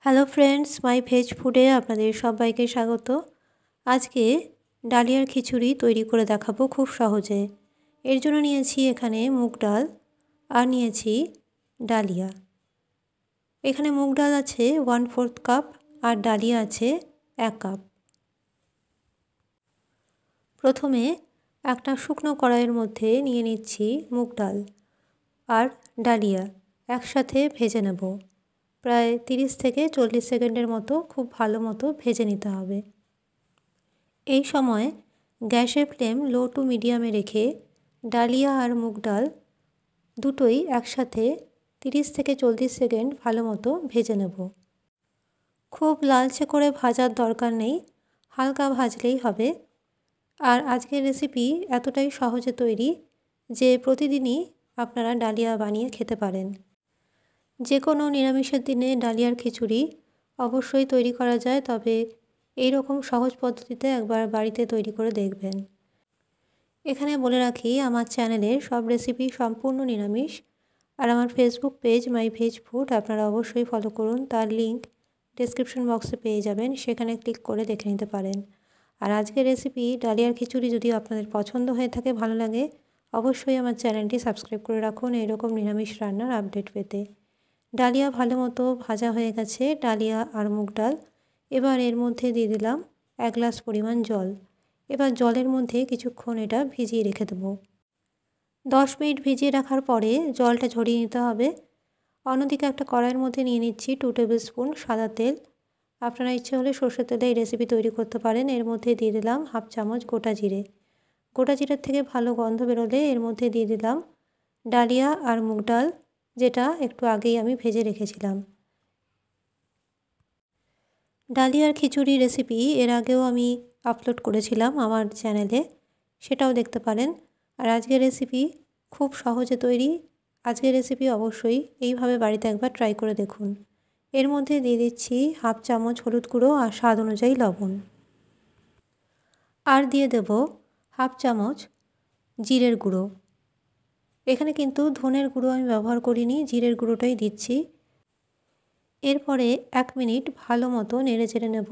Hello friends, মাই veg ফুডে আপনাদের সবাইকে স্বাগত। আজকে ডালিয়ার খিচুড়ি তৈরি করে দেখাবো খুব সহজে। এর জন্য নিয়েছি এখানে মুগ ডাল আর নিয়েছি ডালিয়া। এখানে মুগ ডাল আছে 1/4 কাপ আর ডালিয়া আছে 1 কাপ। প্রথমে একটা শুকনো কড়াইয়ের মধ্যে নিয়ে নিচ্ছি মুগ ডাল আর ডালিয়া একসাথে ভেজে নেব। প্রায় 30 থেকে 40 সেকেন্ডের মতো খুব ভালো মতো ভেজে নিতে হবে। এই সময় গ্যাসের ফ্লেম লো টু মিডিয়ামে রেখে ডালিয়া আর মুগ ডাল দুটোই একসাথে 30 থেকে 40 সেকেন্ড ভালো মতো ভেজে নেব। খুব লালচে করে ভাজার দরকার নেই, হালকা ভাজলেই হবে। আর আজকের রেসিপি এতটাই সহজে তৈরি যে প্রতিদিনই আপনারা ডালিয়া বানিয়ে খেতে পারেন। যে কোনো নিরামিষের দিনে ডালিয়ার খিচুড়ি অবশ্যই তৈরি করা যায়, তবে এই রকম সহজ পদ্ধতিতে একবার বাড়িতে তৈরি করে দেখবেন। এখানে বলে রাখি, আমার চ্যানেলের সব রেসিপি সম্পূর্ণ নিরামিষ। আর আমার ফেসবুক পেজ মাই ভেজ ফুড আপনারা অবশ্যই ফলো করুন, তার লিঙ্ক ডেসক্রিপশন বক্সে পেয়ে যাবেন, সেখানে ক্লিক করে দেখে নিতে পারেন। আর আজকের রেসিপি ডালিয়ার খিচুড়ি যদি আপনাদের পছন্দ হয়ে থাকে, ভালো লাগে, অবশ্যই আমার চ্যানেলটি সাবস্ক্রাইব করে রাখুন এরকম নিরামিষ রান্নার আপডেট পেতে। ডালিয়া ভালো মতো ভাজা হয়ে গেছে, ডালিয়া আর মুগ ডাল। এবার এর মধ্যে দিয়ে দিলাম 1 গ্লাস পরিমাণ জল। এবার জলের মধ্যে কিছুক্ষণ এটা ভিজিয়ে রেখে দেবো। 10 মিনিট ভিজিয়ে রাখার পরে জলটা ঝরিয়ে নিতে হবে। অন্যদিকে একটা কড়াইয়ের মধ্যে নিয়ে নিচ্ছি 2 টেবিল স্পুন সাদা তেল। আপনারা ইচ্ছে হলে সর্ষের তেলে এই রেসিপি তৈরি করতে পারেন। এর মধ্যে দিয়ে দিলাম 1/2 চামচ গোটা জিরে। গোটা জিরের থেকে ভালো গন্ধ বেরোলে এর মধ্যে দিয়ে দিলাম ডালিয়া আর মুগ ডাল, যেটা একটু আগেই আমি ভেজে রেখেছিলাম। ডালিয়ার খিচুড়ি রেসিপি এর আগেও আমি আপলোড করেছিলাম আমার চ্যানেলে, সেটাও দেখতে পারেন। আর আজকের রেসিপি খুব সহজে তৈরি। আজকের রেসিপি অবশ্যই এইভাবে বাড়িতে একবার ট্রাই করে দেখুন। এর মধ্যে দিয়ে দিচ্ছি 1/2 চামচ হলুদ গুঁড়ো আর স্বাদ অনুযায়ী লবণ। আর দিয়ে দেব 1/2 চামচ জিরের গুঁড়ো। এখানে কিন্তু ধনের গুঁড়ো আমি ব্যবহার করিনি, জিরের গুঁড়োটাই দিচ্ছি। এরপরে 1 মিনিট ভালো মতো নেড়ে চেড়ে নেব।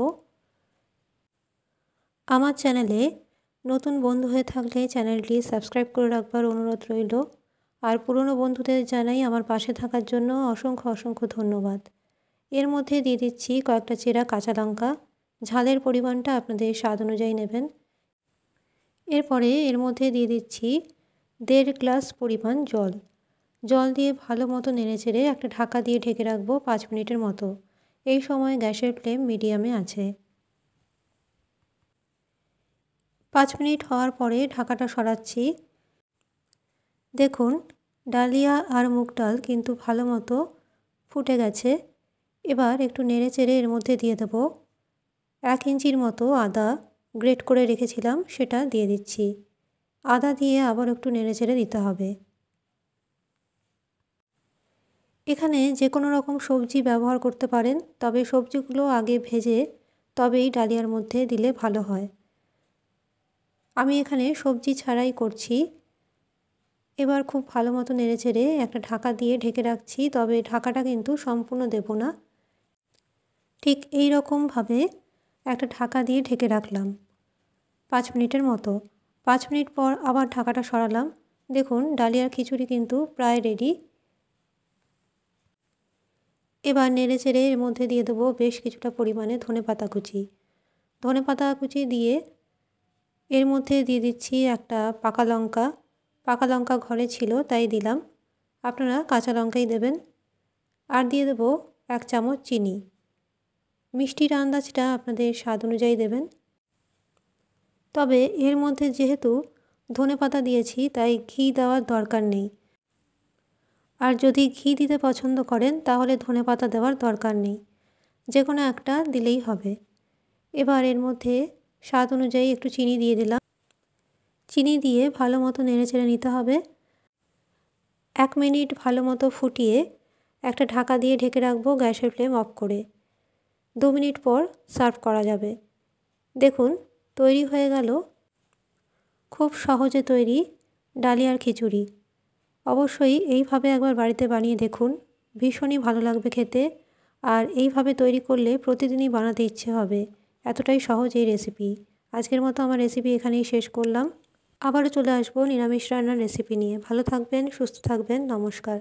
আমার চ্যানেলে নতুন বন্ধু হয়ে থাকলে চ্যানেলটি সাবস্ক্রাইব করে রাখবার অনুরোধ রইল। আর পুরনো বন্ধুদের জানাই আমার পাশে থাকার জন্য অসংখ্য অসংখ্য ধন্যবাদ। এর মধ্যে দিয়ে দিচ্ছি কয়েকটা চেরা কাঁচা লঙ্কা। ঝালের পরিমাণটা আপনাদের স্বাদ অনুযায়ী নেবেন। এরপরে এর মধ্যে দিয়ে দিচ্ছি 1.5 গ্লাস পরিমাণ জল। জল দিয়ে ভালো মতো নেড়ে চেড়ে একটা ঢাকা দিয়ে ঢেকে রাখবো 5 মিনিটের মতো। এই সময় গ্যাসের ফ্লেম মিডিয়ামে আছে। 5 মিনিট হওয়ার পরে ঢাকাটা সরাচ্ছি। দেখুন, ডালিয়া আর মুগ ডাল কিন্তু ভালো মতো ফুটে গেছে। এবার একটু নেড়ে চেড়ে এর মধ্যে দিয়ে দেবো 1 ইঞ্চির মতো আদা গ্রেট করে রেখেছিলাম, সেটা দিয়ে দিচ্ছি। আদা দিয়ে আবার একটু নেড়ে চেড়ে দিতে হবে। এখানে যে কোনো রকম সবজি ব্যবহার করতে পারেন, তবে সবজিগুলো আগে ভেজে তবেই ডালিয়ার মধ্যে দিলে ভালো হয়। আমি এখানে সবজি ছাড়াই করছি। এবার খুব ভালো মতো নেড়ে চেড়ে একটা ঢাকা দিয়ে ঢেকে রাখছি, তবে ঢাকাটা কিন্তু সম্পূর্ণ দেব না। ঠিক এই রকমভাবে একটা ঢাকা দিয়ে ঢেকে রাখলাম 5 মিনিটের মতো। 5 মিনিট পর আবার ঢাকাটা সরালাম। দেখুন, ডালিয়ার খিচুড়ি কিন্তু প্রায় রেডি। এবার নেড়ে চেড়ে এর মধ্যে দিয়ে দেবো বেশ কিছুটা পরিমাণে ধনেপাতা কুচি। ধনেপাতা কুচি দিয়ে এর মধ্যে দিয়ে দিচ্ছি একটা পাকা লঙ্কা। পাকা লঙ্কা ঘরে ছিল তাই দিলাম, আপনারা কাঁচা লঙ্কাই দেবেন। আর দিয়ে দেবো 1 চামচ চিনি। মিষ্টির আন্দাজটা আপনাদের স্বাদ অনুযায়ী দেবেন। তবে এর মধ্যে যেহেতু ধনেপাতা দিয়েছি তাই ঘি দেওয়ার দরকার নেই। আর যদি ঘি দিতে পছন্দ করেন তাহলে ধনেপাতা দেওয়ার দরকার নেই, যে কোনো একটা দিলেই হবে। এবার এর মধ্যে স্বাদ অনুযায়ী একটু চিনি দিয়ে দিলাম। চিনি দিয়ে ভালো মতো নেড়ে চেড়ে নিতে হবে। 1 মিনিট ভালো মতো ফুটিয়ে একটা ঢাকা দিয়ে ঢেকে রাখবো গ্যাসের ফ্লেম অফ করে। 2 মিনিট পর সার্ভ করা যাবে। দেখুন, তৈরি হয়ে গেল খুব সহজে তৈরি ডালিয়ার খিচুড়ি। অবশ্যই এইভাবে একবার বাড়িতে বানিয়ে দেখুন, ভীষণই ভালো লাগবে খেতে। আর এইভাবে তৈরি করলে প্রতিদিনই বানাতে ইচ্ছে হবে, এতটাই সহজ এই রেসিপি। আজকের মতো আমার রেসিপি এখানেই শেষ করলাম। আবারও চলে আসবো নিরামিষ রান্নার রেসিপি নিয়ে। ভালো থাকবেন, সুস্থ থাকবেন, নমস্কার।